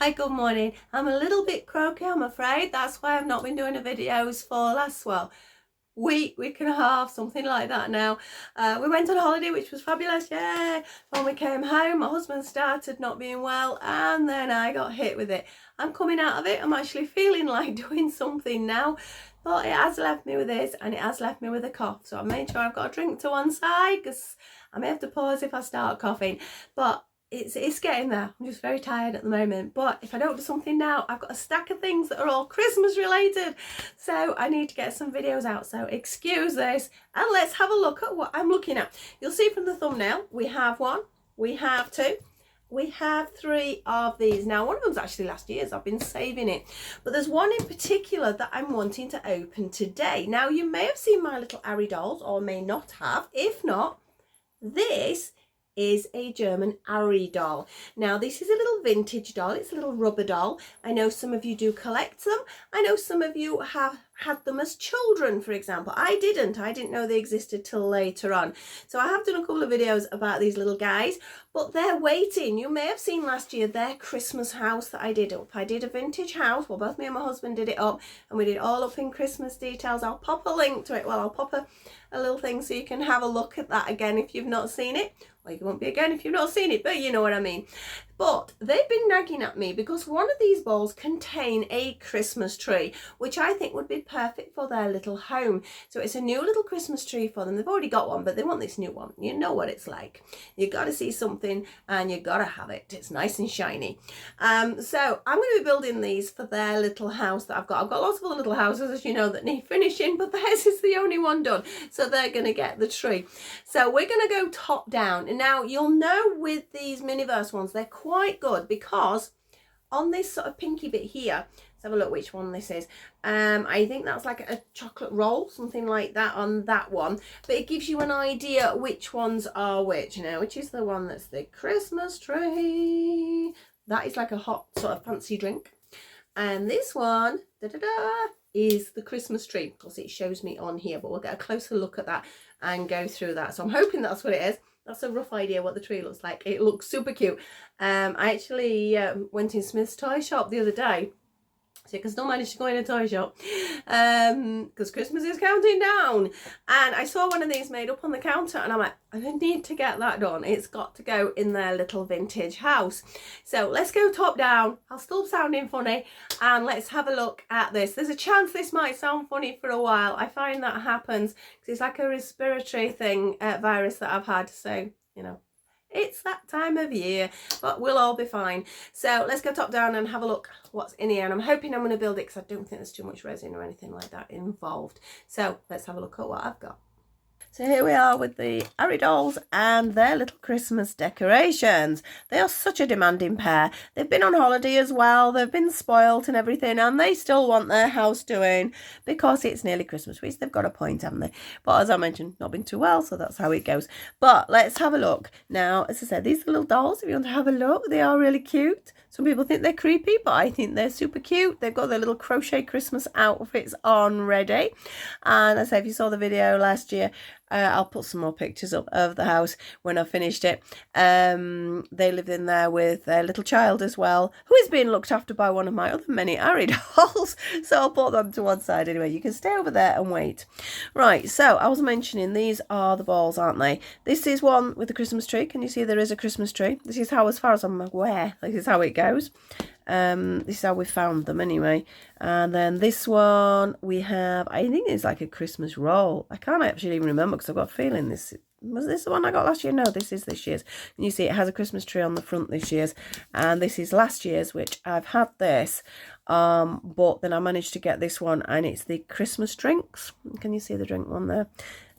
Hi, good morning. I'm a little bit croaky, I'm afraid. That's why I've not been doing the videos for week and a half, something like that now. We went on holiday, which was fabulous, yay! When we came home, my husband started not being well, and then I got hit with it. I'm coming out of it. I'm actually feeling like doing something now, but it has left me with this, and it has left me with a cough. So I've made sure I've got a drink to one side, because I may have to pause if I start coughing, but it's getting there. I'm just very tired at the moment, but if I don't do something now, I've got a stack of things that are all Christmas related, so I need to get some videos out. So excuse this, and let's have a look at what I'm looking at. You'll see from the thumbnail, we have one, we have two, we have three of these. Now, one of them's actually last year's. I've been saving it, but there's one in particular that I'm wanting to open today. Now, you may have seen My Little Ari Dolls, or may not have. If not, this is a German Ari doll. Now, this is a little vintage doll. It's a little rubber doll. I know some of you do collect them. I know some of you have had them as children, for example. I didn't know they existed till later on. So I have done a couple of videos about these little guys, but they're waiting. You may have seen last year their Christmas house that I did up. I did a vintage house. Well, both me and my husband did it up, and we did it all up in Christmas details. I'll pop a link to it. Well, I'll pop a little thing so you can have a look at that again if you've not seen it. Well, you won't be again if you've not seen it, but you know what I mean. But they've been nagging at me because one of these balls contain a Christmas tree, which I think would be perfect for their little home. So it's a new little Christmas tree for them. They've already got one, but they want this new one. You know what it's like. You got to see something and you got to have it. It's nice and shiny. So I'm going to be building these for their little house that I've got. I've got lots of other little houses, as you know, that need finishing, but theirs is the only one done. So they're going to get the tree. So we're going to go top down. And now you'll know with these miniverse ones, they're quite good because on this sort of pinky bit here, let's have a look which one this is. I think that's like a chocolate roll, something like that on that one, but it gives you an idea which ones are which. Now, which is the one that's the Christmas tree? That is like a hot sort of fancy drink, and this one is the Christmas tree. Of course, it shows me on here, but we'll get a closer look at that and go through that. So I'm hoping that's what it is. That's a rough idea what the tree looks like. It looks super cute. I actually went in Smith's toy shop the other day. So you can still manage to go in a toy shop because Christmas is counting down. And I saw one of these made up on the counter, and I'm like, I don't need to get that done. It's got to go in their little vintage house. So let's go top down. I'll still sounding funny, and let's have a look at this. There's a chance this might sound funny for a while. I find that happens because it's like a respiratory thing, virus that I've had. So, you know, it's that time of year, but we'll all be fine. So let's go top down and have a look what's in here. And I'm hoping I'm going to build it because I don't think there's too much resin or anything like that involved. So let's have a look at what I've got. So here we are with the Ari dolls and their little Christmas decorations. They are such a demanding pair. They've been on holiday as well. They've been spoilt and everything, and they still want their house doing because it's nearly Christmas, which they've got a point, haven't they? But as I mentioned, not been too well, so that's how it goes. But let's have a look. Now, as I said, these are little dolls. If you want to have a look, they are really cute. Some people think they're creepy, but I think they're super cute. They've got their little crochet Christmas outfits on ready. And as I said, if you saw the video last year, I'll put some more pictures up of the house when I've finished it. They lived in there with their little child as well, who is being looked after by one of my other many Ari dolls. So I'll put them to one side anyway. You can stay over there and wait. Right, so I was mentioning these are the balls, aren't they? This is one with the Christmas tree. Can you see there is a Christmas tree? This is how, as far as I'm aware, this is how it goes. This is how we found them anyway. And then this one we have, I think it's like a Christmas roll. I can't actually even remember because I've got a feeling this was this the one I got last year. No, this is this year's. And you see it has a Christmas tree on the front this year's, and this is last year's, which I've had this, but then I managed to get this one, and it's the Christmas drinks. Can you see the drink one there?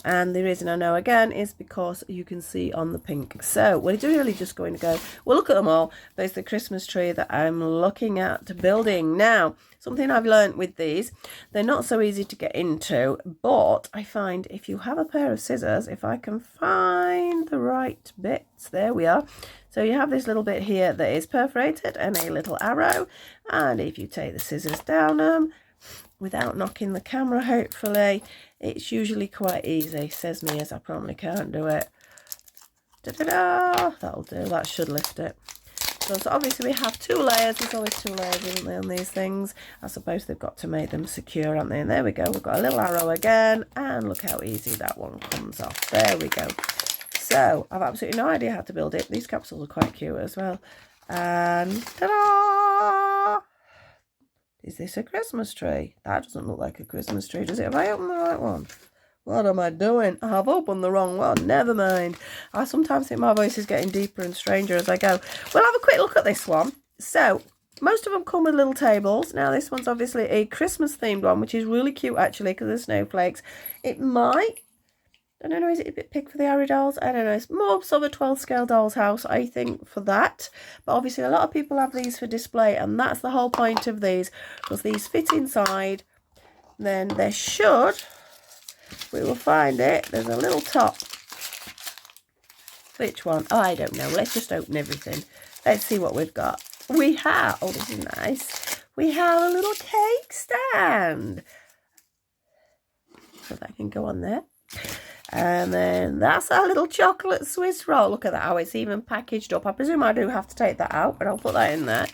And the reason I know again is because you can see on the pink. So we're really just going to go, we'll look at them all, but it's the Christmas tree that I'm looking at building. Now, something I've learned with these, they're not so easy to get into, but I find if you have a pair of scissors, if I can find the right bits, there we are. So you have this little bit here that is perforated and a little arrow. And if you take the scissors down them, without knocking the camera, hopefully, it's usually quite easy. Says me as I probably can't do it. Da-da-da! That'll do. That should lift it. So obviously we have 2 layers. There's always 2 layers, isn't there, on these things? I suppose they've got to make them secure, aren't they? And there we go. We've got a little arrow again. And look how easy that one comes off. There we go. So I've absolutely no idea how to build it. These capsules are quite cute as well. And ta-da! Is this a Christmas tree? That doesn't look like a Christmas tree, does it? Have I opened the right one? What am I doing? I've opened the wrong one. Never mind. I sometimes think my voice is getting deeper and stranger as I go. We'll have a quick look at this one. So, most of them come with little tables. Now, this one's obviously a Christmas-themed one, which is really cute, actually, because of snowflakes. It might... I don't know, is it a bit big for the Ari dolls? I don't know. It's more sort of a 12-scale doll's house, I think, for that. But obviously, a lot of people have these for display, and that's the whole point of these, because these fit inside. Then there should... We will find it. There's a little top. Which one? Oh, I don't know. Let's just open everything. Let's see what we've got. We have... Oh, this is nice. We have a little cake stand. So that can go on there. And then that's our little chocolate Swiss roll. Look at that, how it's even packaged up. I presume I do have to take that out, but I'll put that in there.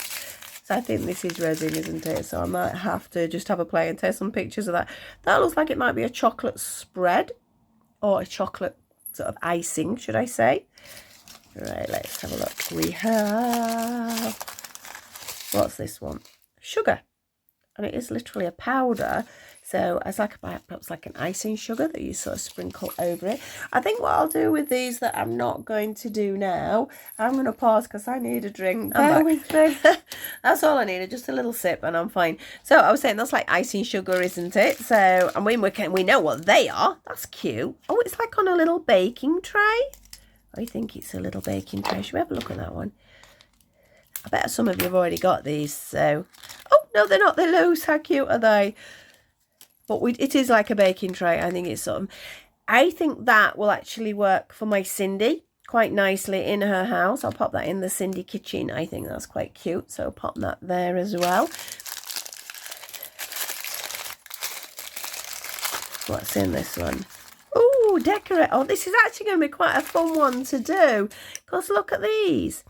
So I think this is resin, isn't it? So I might have to just have a play and take some pictures of that. That looks like it might be a chocolate spread. Or a chocolate sort of icing, should I say. Right, let's have a look. We have... What's this one? Sugar. And it is literally a powder. So it's like perhaps like an icing sugar that you sort of sprinkle over it. I think what I'll do with these that I'm not going to do now, I'm going to pause because I need a drink. Bear with me. That's all I needed, just a little sip and I'm fine. So I was saying that's like icing sugar, isn't it? So, and we know what they are. That's cute. Oh, it's like on a little baking tray. I think it's a little baking tray. Should we have a look at that one? I bet some of you have already got these. So, oh, no, they're not. They're loose. How cute are they? But it is like a baking tray. I think it's sort of... I think that will actually work for my Cindy quite nicely in her house. I'll pop that in the Cindy kitchen. I think that's quite cute. So pop that there as well. What's in this one? Oh, decorate. Oh, this is actually going to be quite a fun one to do. Because look at these.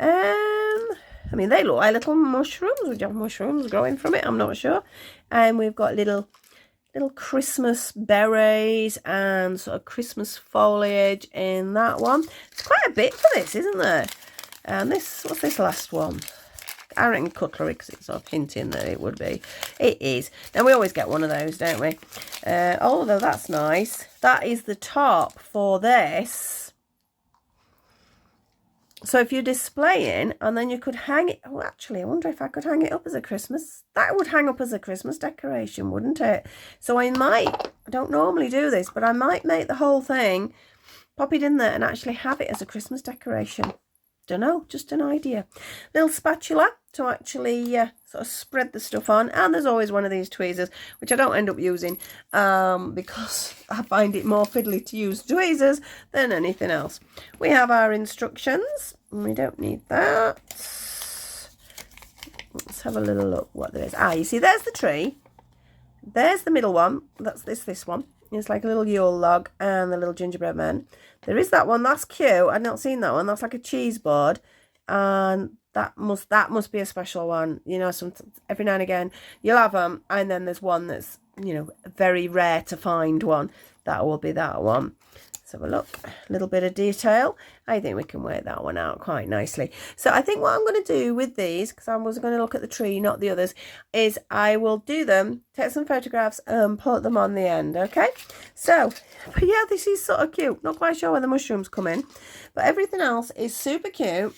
I mean, they look like little mushrooms. Would you have mushrooms growing from it? I'm not sure. And we've got little Christmas berries and sort of Christmas foliage in that one. It's quite a bit for this, isn't there? And this, what's this last one? I reckon cutlery, because it's sort of hinting that it would be. It is. Now, we always get one of those, don't we? Although that's nice. That is the top for this. So if you're displaying, and then you could hang it... Oh, actually, I wonder if I could hang it up as a Christmas... That would hang up as a Christmas decoration, wouldn't it? So I don't normally do this, but I might make the whole thing, pop it in there, and actually have it as a Christmas decoration. Don't know, just an idea. Little spatula to actually sort of spread the stuff on. And there's always one of these tweezers, which I don't end up using because I find it more fiddly to use tweezers than anything else. We have our instructions. We don't need that. Let's have a little look what there is. Ah, you see, there's the tree. There's the middle one. That's this one. It's like a little Yule log and the little gingerbread man. There is that one. That's cute. I've not seen that one. That's like a cheese board. And that must be a special one. You know, every now and again you'll have them. And then there's one that's, you know, very rare to find one. That will be that one. Let's have a look. A little bit of detail. I think we can work that one out quite nicely. So I think what I'm going to do with these, because I was going to look at the tree, not the others, is I will do them, take some photographs and put them on the end, okay? So, but yeah, this is sort of cute. Not quite sure where the mushrooms come in, but everything else is super cute.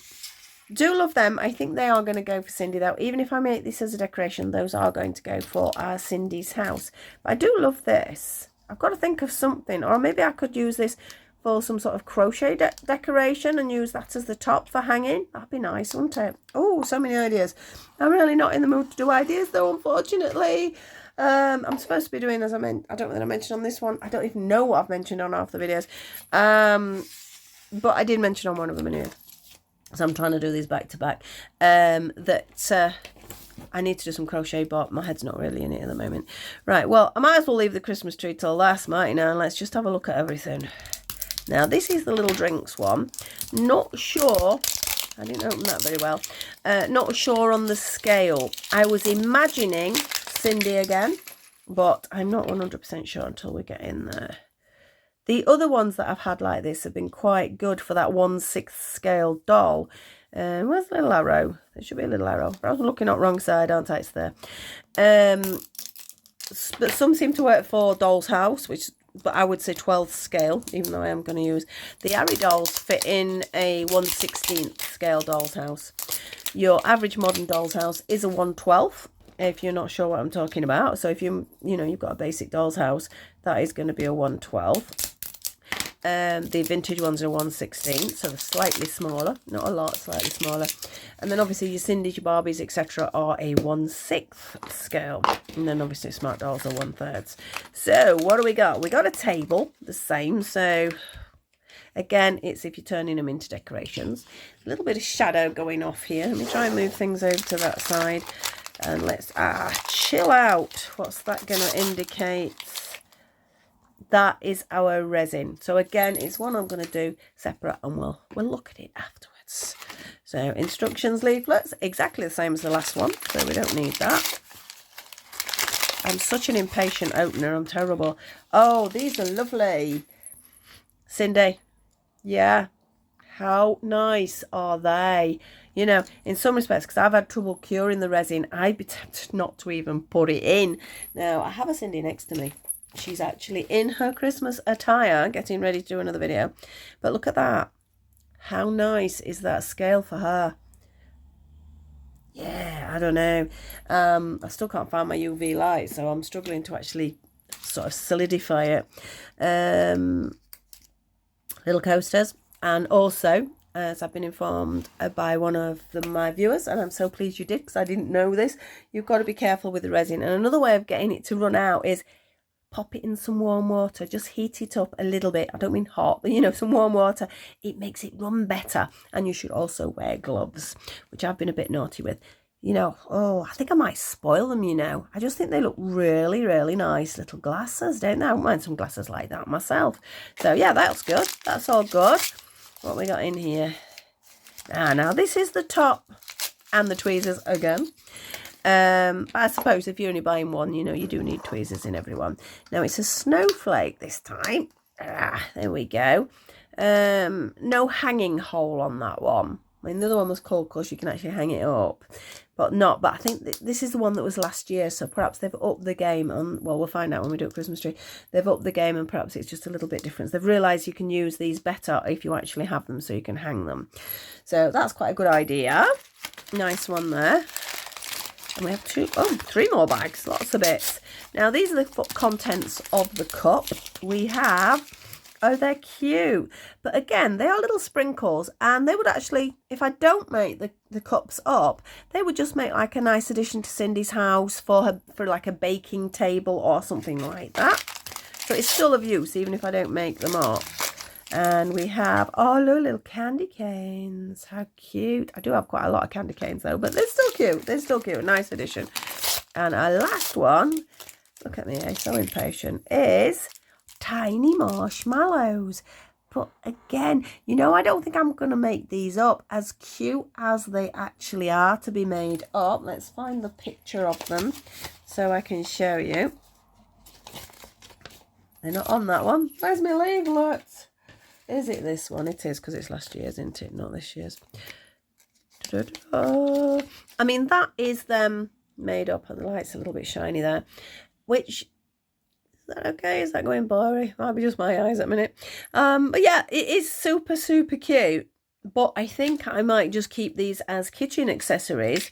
Do love them. I think they are going to go for Cindy, though. Even if I make this as a decoration, those are going to go for our Cindy's house. But I do love this. I've got to think of something, or maybe I could use this for some sort of crochet decoration and use that as the top for hanging. That'd be nice, wouldn't it? Oh, so many ideas. I'm really not in the mood to do ideas, though, unfortunately. I'm supposed to be doing, as I don't know what I mentioned on this one. I don't even know what I've mentioned on half the videos. But I did mention on one of them anyway. So I'm trying to do these back to back. I need to do some crochet, but my head's not really in it at the moment. Right, well, I might as well leave the Christmas tree till last, mightn't I? And let's just have a look at everything. Now, this is the little drinks one. Not sure I didn't open that very well. Not sure on the scale. I was imagining Cindy again, but I'm not 100% sure until we get in there. The other ones that I've had like this have been quite good for that 1/6 scale doll. Where's the little arrow? There should be a little arrow. I was looking at wrong side, aren't I? It's there. But some seem to work for Doll's House, but I would say 12th scale, even though I am going to use the Ari dolls fit in a 1/16 scale Doll's House. Your average modern Doll's House is a 1/12, if you're not sure what I'm talking about. So if you've got a basic Doll's House, that is going to be a 1/12. The vintage ones are 1/16, so they're slightly smaller, not a lot, slightly smaller. And then obviously your Cindy's, your Barbies, etc. are a 1/6 scale, and then obviously Smart Dolls are 1/3. So what do we got? We got a table, the same. So again, it's if you're turning them into decorations. A little bit of shadow going off here. Let me try and move things over to that side, and let's chill out. What's that going to indicate? That is our resin. So again, it's one I'm going to do separate, and we'll look at it afterwards. So instructions leaflets, exactly the same as the last one, so we don't need that. I'm such an impatient opener, I'm terrible. Oh, these are lovely. Cindy, yeah, how nice are they? In some respects, because I've had trouble curing the resin, I'd be tempted not to even put it in. Now, I have a Cindy next to me. She's actually in her Christmas attire, getting ready to do another video. But look at that. How nice is that scale for her? Yeah, I don't know. I still can't find my UV light, so I'm struggling to actually sort of solidify it. Little coasters. And also, as I've been informed by one of my viewers, and I'm so pleased you did, because I didn't know this, you've got to be careful with the resin. And another way of getting it to run out is pop it in some warm water. Just heat it up a little bit. I don't mean hot, but some warm water. It makes it run better. And you should also wear gloves, which I've been a bit naughty with. I think I might spoil them, I just think they look really, really nice little glasses, don't they? I wouldn't mind some glasses like that myself. So yeah, that's good. That's all good. What we got in here? Now this is the top and the tweezers again. But I suppose if you're only buying one, you do need tweezers in every one. Now it's a snowflake this time. There we go. No hanging hole on that one. I mean, the other one was cool because you can actually hang it up, but I think this is the one that was last year, so perhaps they've upped the game on, well, we'll find out when we do a Christmas tree. They've upped the game, and perhaps it's just a little bit different. They've realised you can use these better if you actually have them, so you can hang them. So that's quite a good idea. Nice one there. And we have three more bags, lots of bits. Now, these are the contents of the cup. We have, they're cute. But again, they are little sprinkles, and they would actually, if I don't make the cups up, they would just make like a nice addition to Cindy's house for like a baking table or something like that. So it's still of use, even if I don't make them up. And we have, little candy canes. How cute. I do have quite a lot of candy canes though, but they're still cute. They're still cute. Nice addition. And our last one, look at me, I'm so impatient, is tiny marshmallows. But again, I don't think I'm going to make these up, as cute as they actually are to be made up. Let's find the picture of them so I can show you. They're not on that one. Where's my leaflet? Is it this one? It is, because it's last year's, isn't it? Not this year's. Da-da-da. I mean, that is them made up, and the light's a little bit shiny there. Which, is that okay? Is that going blurry? Might be just my eyes at a minute. But yeah, it is super, super cute. But I think I might just keep these as kitchen accessories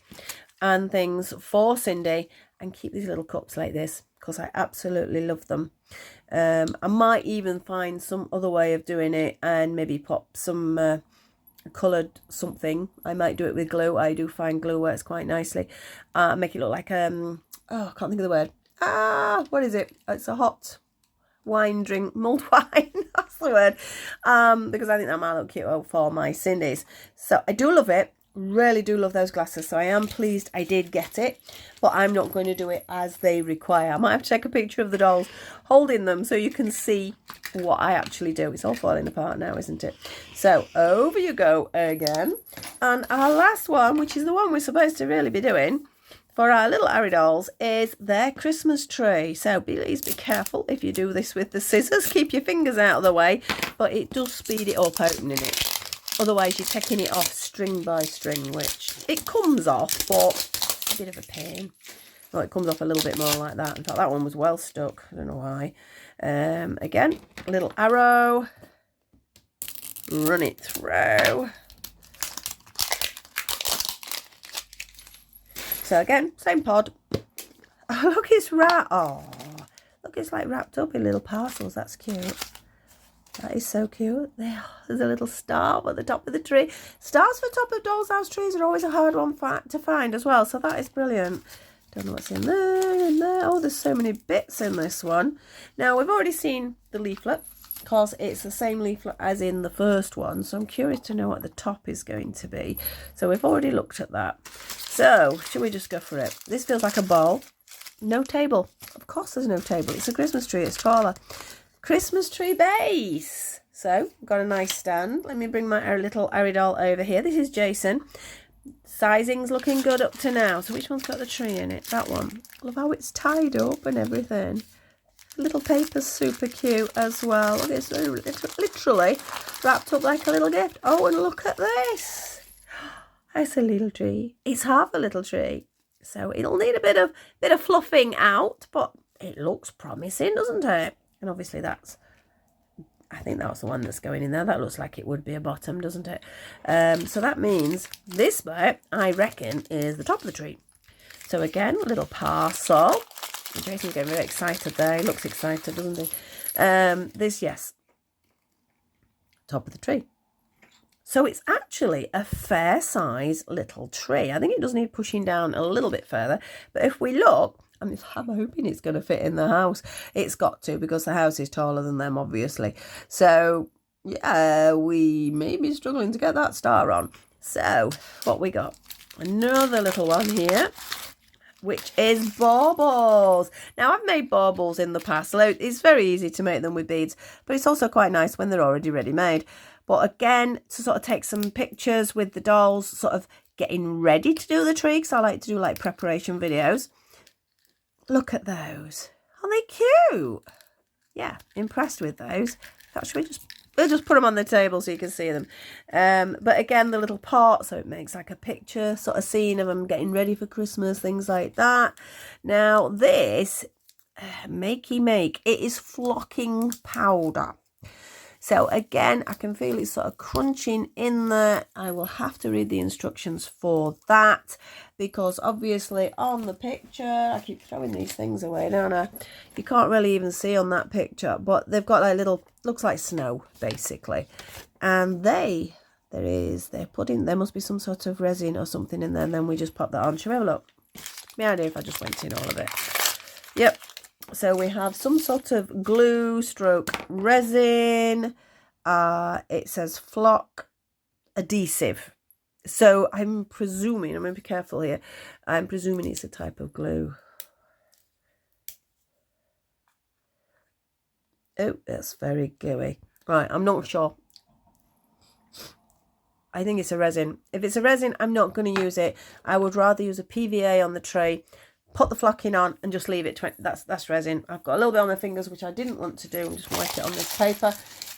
and things for Cindy, and keep these little cups like this, because I absolutely love them. I might even find some other way of doing it, and maybe pop some coloured something. I might do it with glue. I do find glue works quite nicely. Make it look like I can't think of the word. What is it? It's a hot wine drink, mulled wine. That's the word. Because I think that might look cute for my Cindy's. So I do love it. Really do love those glasses, so I am pleased I did get it, but I'm not going to do it as they require. I might have to take a picture of the dolls holding them so you can see what I actually do. It's all falling apart now, isn't it? So over you go again. And our last one, which is the one we're supposed to really be doing for our little Ari dolls, is their Christmas tree. So please be careful if you do this with the scissors. Keep your fingers out of the way, but it does speed it up opening it. Otherwise, you're taking it off string by string, which it comes off, but it's a bit of a pain. Well, it comes off a little bit more like that. In fact, that one was well stuck. I don't know why. Again, a little arrow. Run it through. So again, same pod. Oh, look, it's wrapped. Oh, look, it's like wrapped up in little parcels. That's cute. That is so cute. There's a little star at the top of the tree. Stars for top of doll's house trees are always a hard one to find as well. So that is brilliant. Don't know what's in there, Oh, there's so many bits in this one. Now, we've already seen the leaflet because it's the same leaflet as in the first one. So I'm curious to know what the top is going to be. So we've already looked at that. So, should we just go for it? This feels like a bowl. No table. Of course there's no table. It's a Christmas tree. It's taller. Christmas tree base. So, got a nice stand. Let me bring my little Ari doll over here. This is Jason. Sizing's looking good up to now. So, which one's got the tree in it? That one. Love how it's tied up and everything. The little paper's super cute as well. Look, it's literally wrapped up like a little gift. Oh, and look at this. It's a little tree. It's half a little tree. So, it'll need a bit of fluffing out, but it looks promising, doesn't it? And obviously I think that's the one that's going in there. That looks like it would be a bottom, doesn't it? So that means this bit, I reckon, is the top of the tree. So again, a little parcel. Jason's getting very excited there. He looks excited, doesn't he? This, yes. Top of the tree. So it's actually a fair size little tree. I think it does need pushing down a little bit further. But if we look, I'm hoping it's going to fit in the house. It's got to, because the house is taller than them, obviously. So, yeah, we may be struggling to get that star on. So, what we got? Another little one here, which is baubles. Now, I've made baubles in the past. It's very easy to make them with beads, but it's also quite nice when they're already ready-made. But again, to sort of take some pictures with the dolls, sort of getting ready to do the tree, because I like to do like preparation videos. Look at those. Are they cute? Yeah, impressed with those. Actually, we'll just put them on the table so you can see them. But again, the little pot, so it makes like a picture sort of scene of them getting ready for Christmas, things like that. Now, this makey make, it is flocking powder. So again, I can feel it sort of crunching in there. I will have to read the instructions for that, because obviously on the picture, I keep throwing these things away, don't I? You can't really even see on that picture, but they've got like little, looks like snow basically. And there must be some sort of resin or something in there, and then we just pop that on. Shall we have a look? My idea if I just went in all of it. Yep. So we have some sort of glue stroke resin. It says flock adhesive. So I'm presuming, I'm going to be careful here. I'm presuming it's a type of glue. Oh, that's very gooey. Right, I'm not sure. I think it's a resin. If it's a resin, I'm not going to use it. I would rather use a PVA on the tray. Put the flocking on and just leave it. That's resin. I've got a little bit on my fingers, which I didn't want to do, and just wipe it on this paper.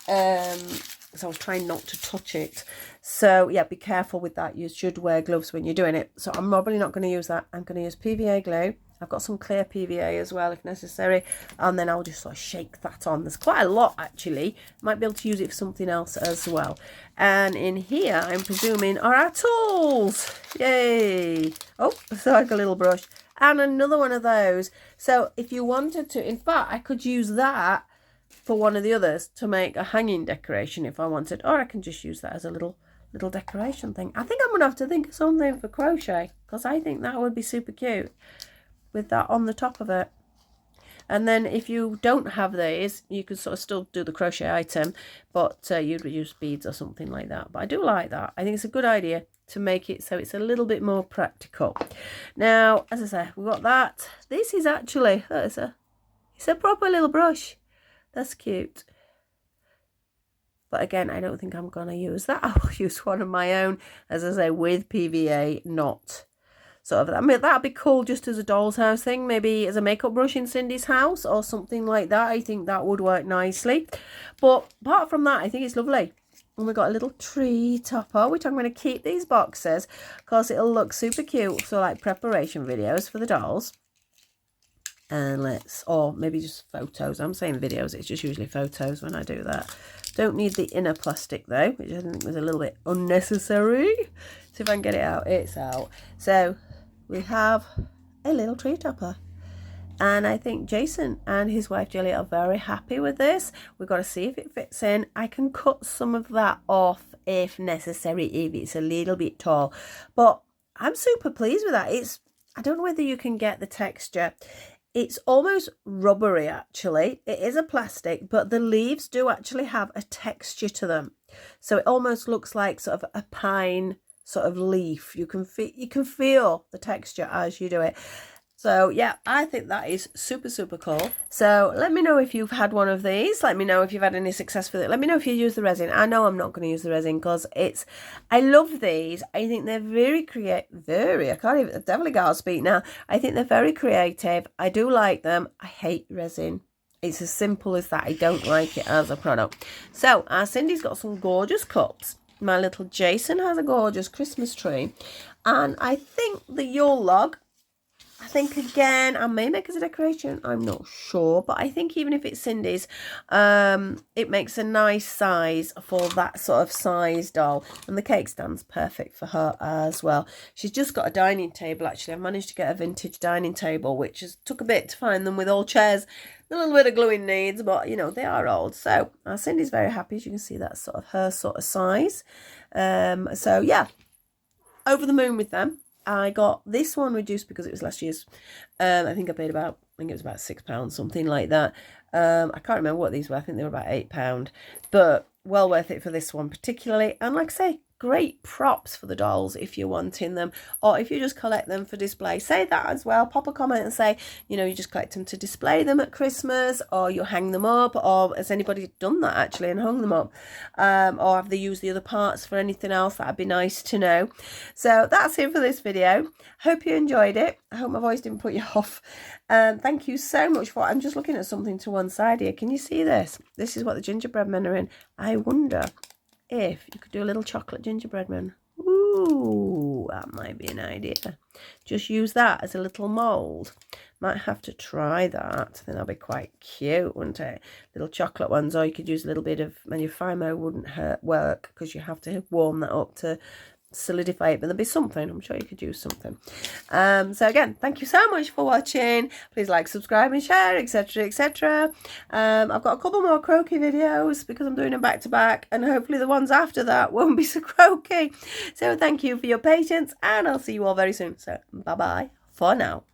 So I was trying not to touch it. So yeah, be careful with that. You should wear gloves when you're doing it. So I'm probably not going to use that. I'm going to use PVA glue. I've got some clear PVA as well if necessary, and then I'll just sort of shake that on. There's quite a lot actually. Might be able to use it for something else as well. And in here, I'm presuming, are our tools. Yay! Oh, it's like a little brush. And another one of those. So if you wanted to, in fact, I could use that for one of the others to make a hanging decoration if I wanted, or I can just use that as a little decoration thing. I think I'm gonna have to think of something for crochet, because I think that would be super cute with that on the top of it. And then if you don't have these, you could sort of still do the crochet item, but you'd use beads or something like that. But I do like that. I think it's a good idea. to make it so it's a little bit more practical. Now, as I say, we've got that. This is actually, it's a proper little brush. That's cute. But again, I don't think I'm going to use that. I will use one of my own, as I say, with PVA, not sort of, I mean, that'd be cool just as a doll's house thing, maybe as a makeup brush in Cindy's house or something like that. I think that would work nicely. But apart from that, I think it's lovely. And we've got a little tree topper, which I'm going to keep these boxes because it'll look super cute. So like preparation videos for the dolls. And or maybe just photos. I'm saying videos, it's just usually photos when I do that. Don't need the inner plastic though, which I think was a little bit unnecessary. See if I can get it out. It's out. So we have a little tree topper. And I think Jason and his wife Julie are very happy with this. We've got to see if it fits in. I can cut some of that off if necessary, if it's a little bit tall. But I'm super pleased with that. I don't know whether you can get the texture. It's almost rubbery, actually. It is a plastic, but the leaves do actually have a texture to them. So it almost looks like sort of a pine sort of leaf. You can feel the texture as you do it. So yeah, I think that is super, super cool. So let me know if you've had one of these. Let me know if you've had any success with it. Let me know if you use the resin. I know I'm not going to use the resin because I love these. I think they're I definitely got to speak now. I think they're very creative. I do like them. I hate resin. It's as simple as that. I don't like it as a product. So our Cindy's got some gorgeous cups. My little Jason has a gorgeous Christmas tree. And I think the Yule log, I think again, I may make as a decoration, I'm not sure, but I think even if it's Cindy's, it makes a nice size for that sort of size doll, and the cake stand's perfect for her as well. She's just got a dining table, actually. I managed to get a vintage dining table, which took a bit to find them with all chairs, a little bit of gluing needs, but you know, they are old. So Cindy's very happy. As you can see, that's sort of her sort of size. So yeah, over the moon with them. I got this one reduced because it was last year's. I think it was about £6, something like that. I can't remember what these were. I think they were about £8, but well worth it for this one particularly. And like I say, great props for the dolls if you're wanting them, or if you just collect them for display. Say that as well. Pop a comment and say, you know, you just collect them to display them at Christmas, or you hang them up, or has anybody done that actually and hung them up, or have they used the other parts for anything else? That'd be nice to know. So that's it for this video. Hope you enjoyed it. I hope my voice didn't put you off. Thank you so much for I'm just looking at something to one side here. Can you see this? This is what the gingerbread men are in. I wonder if you could do a little chocolate gingerbread man. Ooh, that might be an idea. Just use that as a little mould. Might have to try that. I think that'll be quite cute, wouldn't it? Little chocolate ones, or you could use a little bit of manufimo, wouldn't work because you have to warm that up to solidify it, but there'll be something. I'm sure you could use something. So again, thank you so much for watching. Please like, subscribe and share, etc, etc. I've got a couple more croaky videos because I'm doing them back to back, and hopefully the ones after that won't be so croaky. So thank you for your patience, and I'll see you all very soon. So bye bye for now.